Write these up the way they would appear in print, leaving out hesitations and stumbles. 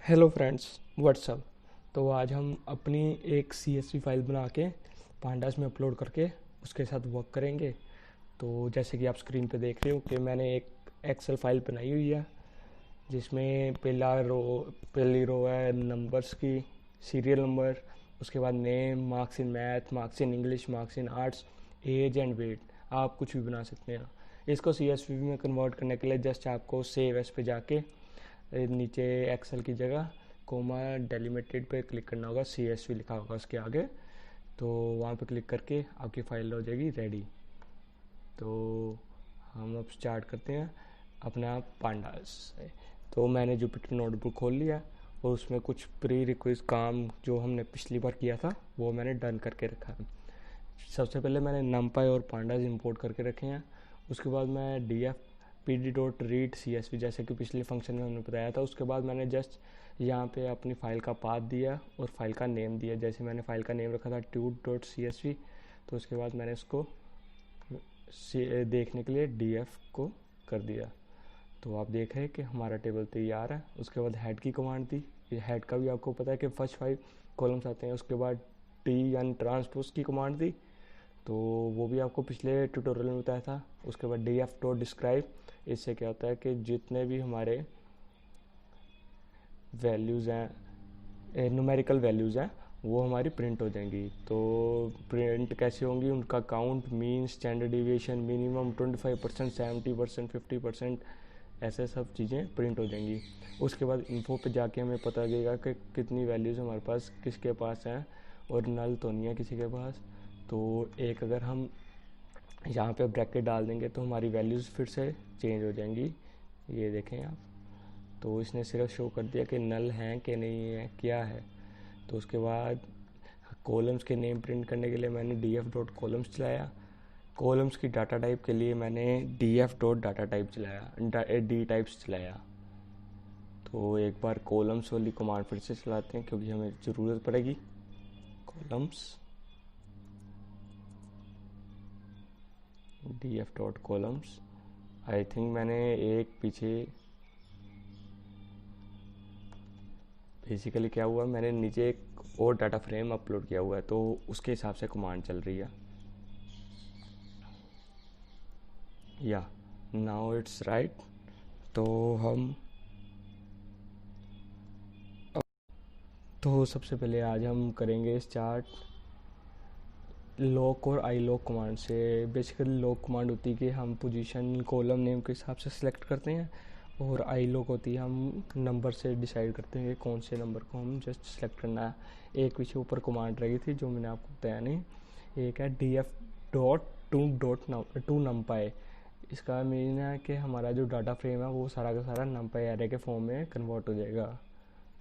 Hello friends, WhatsApp. तो आज हम अपनी एक CSV फाइल बना के पांडास में अपलोड करके उसके साथ वर्क करेंगे। तो जैसे कि आप स्क्रीन पे देख रहे हो कि मैंने एक एक्सेल फाइल बनाई हुई है जिसमें पहली रो है नंबर्स की, सीरियल नंबर, उसके बाद name, marks in math, marks in English, marks in arts, age and weight. आप कुछ भी बना सकते हैं। इसको CSV में कन्वर्ट करने के लिए जस्ट आपको सेव एस पे जाके नीचे एक्सेल की जगह कोमा डेलिमिटेड पे क्लिक करना होगा, CSV लिखा होगा उसके आगे। तो वहाँ पे क्लिक करके आपकी फाइल हो जाएगी रेडी। तो हम अब स्टार्ट करते हैं अपना पांडास से। तो मैंने जुपिटर नोटबुक खोल लिया और उसमें कुछ प्री रिक्वेस्ट काम जो हमने पिछली बार किया था वो मैंने डन करके रखा है। सबसे पहले मैंने नमपाई और पांडास इंपोर्ट करके रखे हैं। उसके बाद मैं df pd.read CSV जैसे कि पिछले फंक्शन में हमने बताया था। उसके बाद मैंने जस्ट यहाँ पे अपनी फ़ाइल का पाथ दिया और फाइल का नेम दिया। जैसे मैंने फ़ाइल का नेम रखा था tut.csv, तो उसके बाद मैंने इसको देखने के लिए df को कर दिया। तो आप देख रहे हैं कि हमारा टेबल तैयार है। उसके बाद हेड की कमांड दी। ये हेड का भी आपको पता है कि फर्स्ट 5 कॉलम्स आते हैं। उसके बाद टी यानी ट्रांसपोज की कमांड दी, तो वो भी आपको पिछले ट्यूटोरियल में बताया था। उसके बाद df.describe, इससे क्या होता है कि जितने भी हमारे वैल्यूज़ हैं, न्यूमेरिकल वैल्यूज़ हैं, वो हमारी प्रिंट हो जाएंगी। तो प्रिंट कैसे होंगी, उनका count, mean, standard deviation, minimum 25%, 70%, 50%, ऐसे सब चीज़ें प्रिंट हो जाएंगी। उसके बाद इन्फो पे जाके हमें पता लगेगा कि कितनी वैल्यूज़ हमारे पास किसके पास हैं और नल तो नहीं है किसी के पास। तो एक अगर हम यहाँ पे ब्रैकेट डाल देंगे तो हमारी वैल्यूज़ फिर से चेंज हो जाएंगी। ये देखें आप। तो इसने सिर्फ शो कर दिया कि नल हैं कि नहीं है, क्या है। तो उसके बाद कॉलम्स के नेम प्रिंट करने के लिए मैंने df.columns चलाया। कॉलम्स की डाटा टाइप के लिए मैंने df.datatype चलाया, डी टाइप्स चलाया। तो एक बार कॉलम्स वाली कमांड फिर से चलाते हैं क्योंकि हमें ज़रूरत पड़ेगी। कॉलम्स df.columns, आई थिंक मैंने एक पीछे बेसिकली क्या हुआ, मैंने नीचे एक और डाटा फ्रेम अपलोड किया हुआ है तो उसके हिसाब से कमांड चल रही है। या नाउ इट्स राइट। तो हम तो सबसे पहले आज हम करेंगे स्टार्ट लॉक और आई लॉक कमांड से। बेसिकली लॉक कमांड होती है कि हम पोजीशन कॉलम नेम के हिसाब से सिलेक्ट करते हैं, और आई लॉक होती है हम नंबर से डिसाइड करते हैं कि कौन से नंबर को हम जस्ट सेलेक्ट करना है। एक पीछे ऊपर कमांड रही थी जो मैंने आपको बताया नहीं। एक है df.to numpy। इसका मीन है कि हमारा जो डाटा फ्रेम है वो सारा का सारा numpy एरे के फॉर्म में कन्वर्ट हो जाएगा।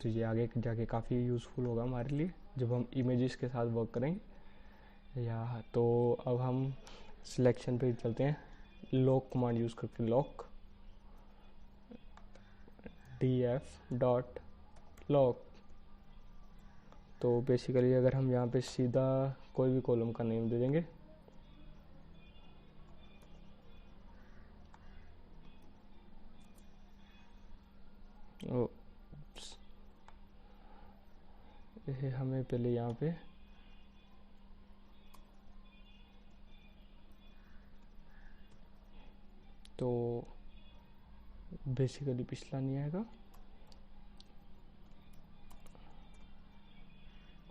तो ये आगे जाके काफ़ी यूज़फुल होगा हमारे लिए जब हम इमेजेस के साथ वर्क करेंगे। या तो अब हम सिलेक्शन पे चलते हैं, लॉक कमांड यूज़ करके। Lock df.lock। तो बेसिकली अगर हम यहाँ पे सीधा कोई भी कॉलम का नेम दे देंगे, ये हमें पहले यहाँ पे तो बेसिकली पिछला नहीं आएगा।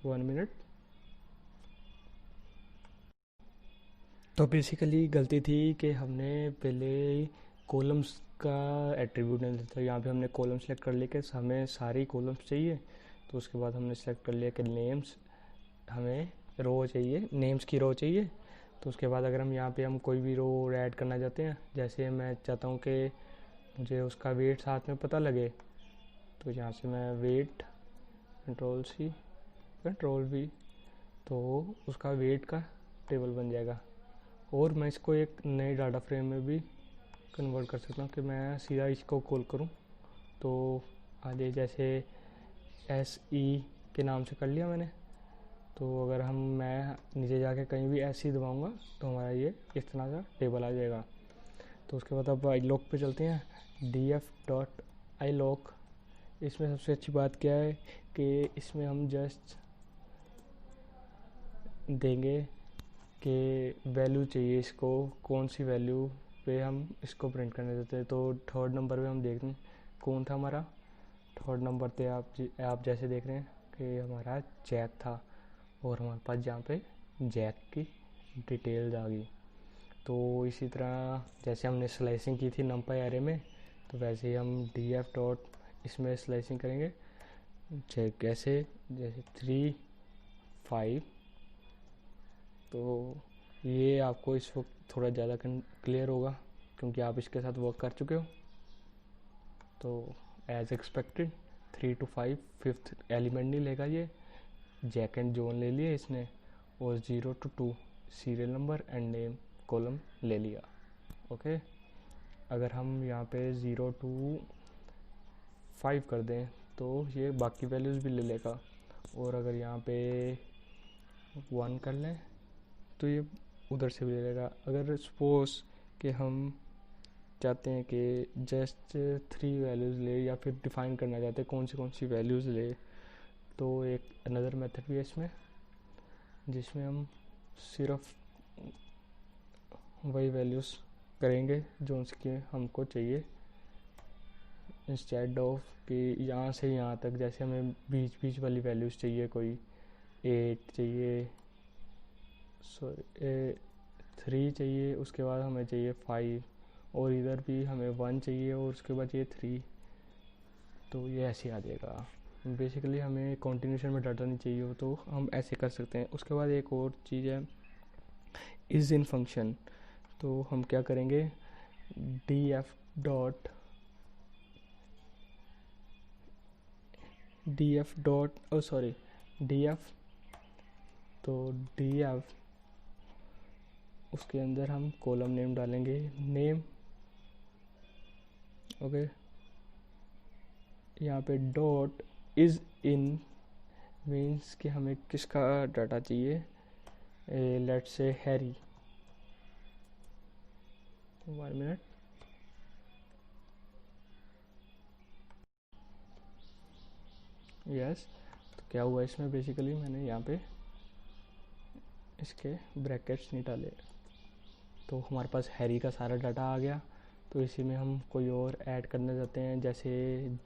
1 मिनट। तो बेसिकली गलती थी कि हमने पहले कॉलम्स का एट्रीब्यूट नहीं था। यहाँ पे हमने कॉलम सेलेक्ट कर लिया कि हमें सारी कॉलम्स चाहिए। तो उसके बाद हमने सेलेक्ट कर लिया कि नेम्स, हमें रो चाहिए, नेम्स की रो चाहिए। तो उसके बाद अगर हम यहाँ पे हम कोई भी रो ऐड करना चाहते हैं, जैसे मैं चाहता हूँ कि मुझे उसका वेट साथ में पता लगे, तो यहाँ से मैं वेट कंट्रोल-C कंट्रोल-V, तो उसका वेट का टेबल बन जाएगा। और मैं इसको एक नए डाटा फ्रेम में भी कन्वर्ट कर सकता हूँ कि मैं सीधा इसको कॉल करूँ। तो आगे जैसे SE के नाम से कर लिया मैंने। तो अगर मैं नीचे जाके कहीं भी SE दबाऊँगा तो हमारा ये इस तरह का टेबल आ जाएगा। तो उसके बाद अब आई लॉक पे चलते हैं। df.ilock इसमें सबसे अच्छी बात क्या है कि इसमें हम जस्ट देंगे कि वैल्यू चाहिए इसको, कौन सी वैल्यू पे हम इसको प्रिंट करने देते हैं। तो थर्ड नंबर पे हम देख रहे हैं कौन था हमारा। थर्ड नंबर पे आप जैसे देख रहे हैं कि हमारा जैक था और हमारे पास जहाँ पे जैक की डिटेल्स आ गई। तो इसी तरह जैसे हमने स्लाइसिंग की थी नंपाई एरे में, तो वैसे ही हम df डॉट इसमें स्लाइसिंग करेंगे। कैसे, जैसे 3 5। तो ये आपको इस वक्त थोड़ा ज़्यादा क्लियर होगा क्योंकि आप इसके साथ वर्क कर चुके हो। तो as expected 3 to 5 fifth element नहीं लेगा ये, जैक एंड जोन ले लिए इसने, और 0 to 2 serial number and name column ले लिया। ओके, अगर हम यहाँ पे 0 to 5 कर दें तो ये बाकी वैल्यूज़ भी ले लेगा, और अगर यहाँ पे 1 कर लें तो ये उधर से भी ले लेगा। अगर सपोज कि हम चाहते हैं कि जस्ट 3 वैल्यूज़ ले या फिर डिफ़ाइन करना चाहते हैं कौन सी वैल्यूज़ ले, तो एक अनदर मेथड भी है इसमें जिसमें हम सिर्फ वही वैल्यूज़ करेंगे जो उसके हमको चाहिए, इंस्टेड ऑफ कि यहाँ से यहाँ तक जैसे हमें बीच वाली वैल्यूज़ चाहिए, कोई 8 चाहिए, सॉरी 3 चाहिए, उसके बाद हमें चाहिए 5, और इधर भी हमें 1 चाहिए और उसके बाद ये 3। तो ये ऐसे आ जाएगा। बेसिकली हमें कॉन्टिन्यूशन में डाटा नहीं चाहिए हो तो हम ऐसे कर सकते हैं। उसके बाद एक और चीज़ है इज़ इन फंक्शन। तो हम क्या करेंगे, df डॉट df, तो df उसके अंदर हम कॉलम नेम डालेंगे, नेम। ओके, यहाँ पे डॉट इज़ इन मीन्स कि हमें किसका डाटा चाहिए, let's say Harry. 1 minute. Yes, तो क्या हुआ इसमें, बेसिकली मैंने यहाँ पे इसके ब्रैकेट्स नहीं डाले, तो हमारे पास हैरी का सारा डाटा आ गया। तो इसी में हम कोई और ऐड करने जाते हैं, जैसे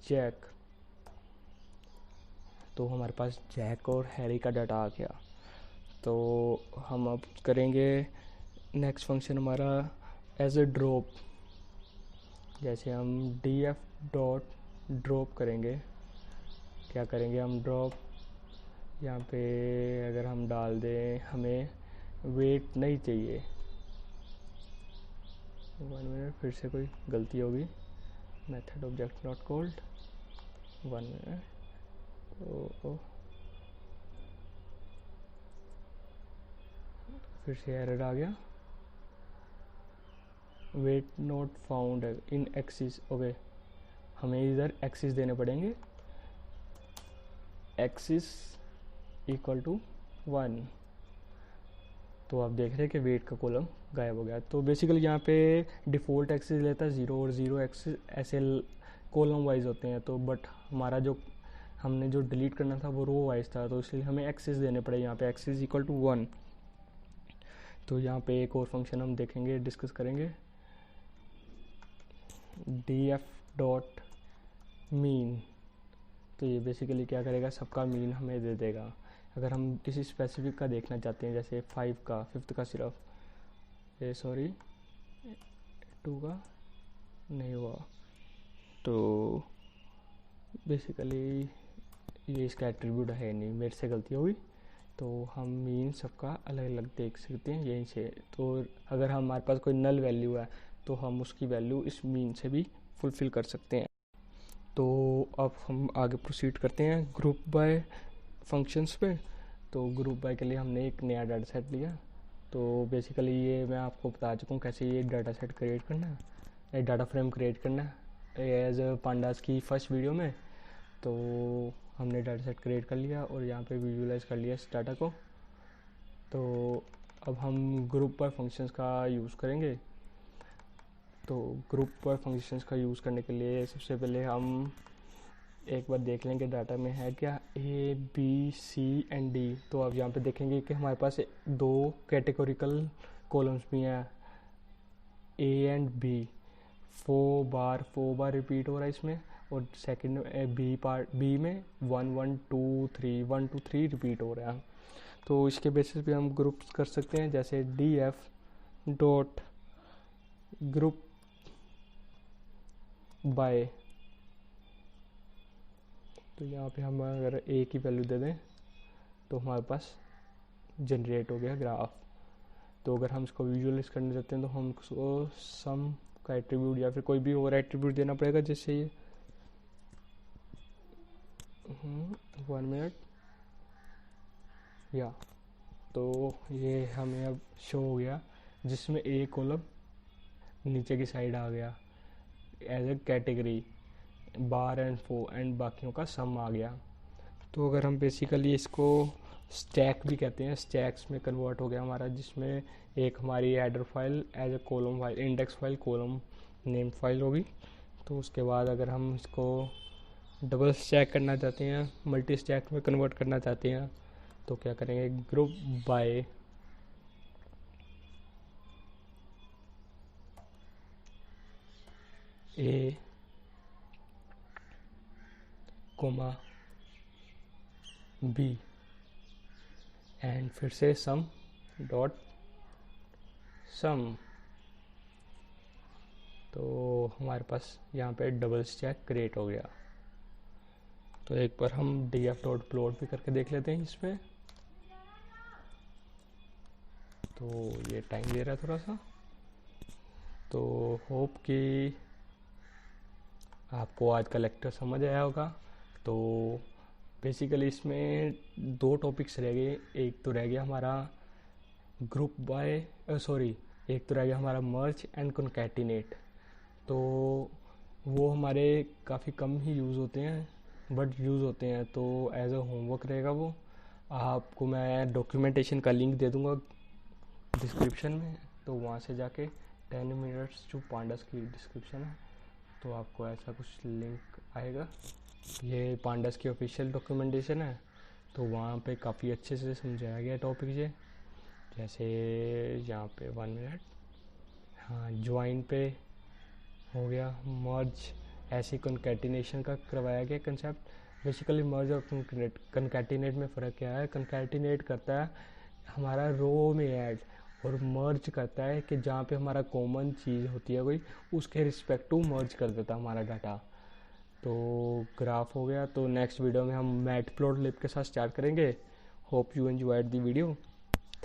जैक, तो हमारे पास जैक और हैरी का डाटा आ गया। तो हम अब करेंगे नेक्स्ट फंक्शन हमारा एज ए ड्रॉप। जैसे हम df डॉट ड्रॉप करेंगे, क्या करेंगे हम ड्रॉप, यहाँ पे अगर हम डाल दें हमें वेट नहीं चाहिए। 1 मिनट, फिर से कोई गलती होगी, method object not called. 1 minute, फिर से एरर आ गया, weight not found in axis. Okay, हमें इधर एक्सिस देने पड़ेंगे, एक्सिस इक्वल टू 1। तो आप देख रहे हैं कि वेट का कॉलम गायब हो गया। तो बेसिकली यहाँ पे डिफ़ॉल्ट एक्सिस लेता है 0 और 0 एक्सिस ऐसे कॉलम वाइज होते हैं। तो बट हमारा जो हमने जो डिलीट करना था वो रो वाइज था, तो इसलिए हमें एक्सिस देने पड़े। यहाँ पे एक्सिस इक्वल टू 1। तो यहाँ पे एक और फंक्शन हम देखेंगे, डिस्कस करेंगे, df डॉट मीन। तो ये बेसिकली क्या करेगा, सबका मीन हमें दे देगा। अगर हम किसी स्पेसिफिक का देखना चाहते हैं, जैसे 5 का, 5th का सिर्फ, सॉरी 2 का नहीं हुआ, तो बेसिकली ये इसका एट्रीब्यूट है नहीं, मेरे से गलती होगी। तो हम मीन सबका अलग अलग देख सकते हैं यहीं से। तो अगर हमारे पास कोई नल वैल्यू है तो हम उसकी वैल्यू इस मीन से भी फुलफ़िल कर सकते हैं। तो अब हम आगे प्रोसीड करते हैं ग्रुप बाय फंक्शंस पे। तो ग्रुप बाय के लिए हमने एक नया डाटा सेट लिया। तो बेसिकली ये मैं आपको बता चुका हूँ कैसे ये डाटा सेट क्रिएट करना है, एक डाटा फ्रेम क्रिएट करना है एज पांडास की फर्स्ट वीडियो में। तो हमने डाटा सेट क्रिएट कर लिया और यहाँ पे विजुअलाइज कर लिया इस डाटा को। तो अब हम ग्रुप बाय फंक्शंस का यूज़ करेंगे। तो ग्रुप बाय फंक्शंस का यूज़ करने के लिए सबसे पहले हम एक बार देख लेंगे डाटा में है क्या A B C and D. तो आप यहाँ पे देखेंगे कि हमारे पास दो कैटेगोरिकल कॉलम्स भी हैं, ए एंड बी। 4 बार रिपीट हो रहा है इसमें, और सेकंड बी पार्ट बी में 1 1 2 3 रिपीट हो रहा है। तो इसके बेसिस पे हम ग्रुप्स कर सकते हैं, जैसे D F dot group by. तो यहाँ पे हम अगर ए की वैल्यू दे दें तो हमारे पास जनरेट हो गया ग्राफ। तो अगर हम इसको विजुअलाइज करना चाहते हैं तो हम इसको सम का एट्रीब्यूट या फिर कोई भी और एट्रीब्यूट देना पड़ेगा, जैसे ये 1 मिनट या। तो ये हमें अब शो हो गया, जिसमें ए कॉलम नीचे की साइड आ गया as a category, bar and four and बाकियों का सम आ गया। तो अगर हम बेसिकली इसको स्टैक भी कहते हैं, स्टैक्स में कन्वर्ट हो गया हमारा, जिसमें एक हमारी header file as a column file, index file, column name file होगी। तो उसके बाद अगर हम इसको डबल स्टैक करना चाहते हैं, मल्टी स्टैक में कन्वर्ट करना चाहते हैं, तो क्या करेंगे, group by A comma B and फिर से सम डॉट सम। तो हमारे पास यहाँ पे डबल स्टैक क्रिएट हो गया। तो एक बार हम df डॉट प्लॉट भी करके देख लेते हैं इसमें। तो ये टाइम ले रहा है थोड़ा सा, तो होप कि आपको आज का लेक्चर समझ आया होगा। तो बेसिकली इसमें दो टॉपिक्स रह गए, एक तो रह गया हमारा ग्रुप बाय एक तो रह गया हमारा मर्ज एंड कॉन्कैटिनेट। तो वो हमारे काफ़ी कम ही यूज़ होते हैं, बट यूज़ होते हैं, तो एज अ होमवर्क रहेगा वो। आपको मैं डॉक्यूमेंटेशन का लिंक दे दूँगा डिस्क्रिप्शन में, तो वहाँ से जाके 10 मिनट्स जो पांडास की डिस्क्रिप्शन है, तो आपको ऐसा कुछ लिंक आएगा। ये पांडास की ऑफिशियल डॉक्यूमेंटेशन है, तो वहाँ पे काफ़ी अच्छे से समझाया गया टॉपिक ये। जैसे यहाँ पे 1 मिनट, हाँ, ज्वाइन पे हो गया, मर्ज ऐसे कॉन्कैटिनेशन का करवाया गया कंसेप्ट। बेसिकली मर्ज और कॉन्कैटिनेट में फ़र्क क्या है, कॉन्कैटिनेट करता है हमारा रो में ऐड, और मर्ज करता है कि जहाँ पे हमारा कॉमन चीज़ होती है कोई, उसके रिस्पेक्टिव मर्ज कर देता है हमारा डाटा। तो ग्राफ हो गया। तो नेक्स्ट वीडियो में हम मैटप्लॉटलिब के साथ स्टार्ट करेंगे। Hope you enjoyed the video.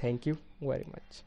Thank you very much.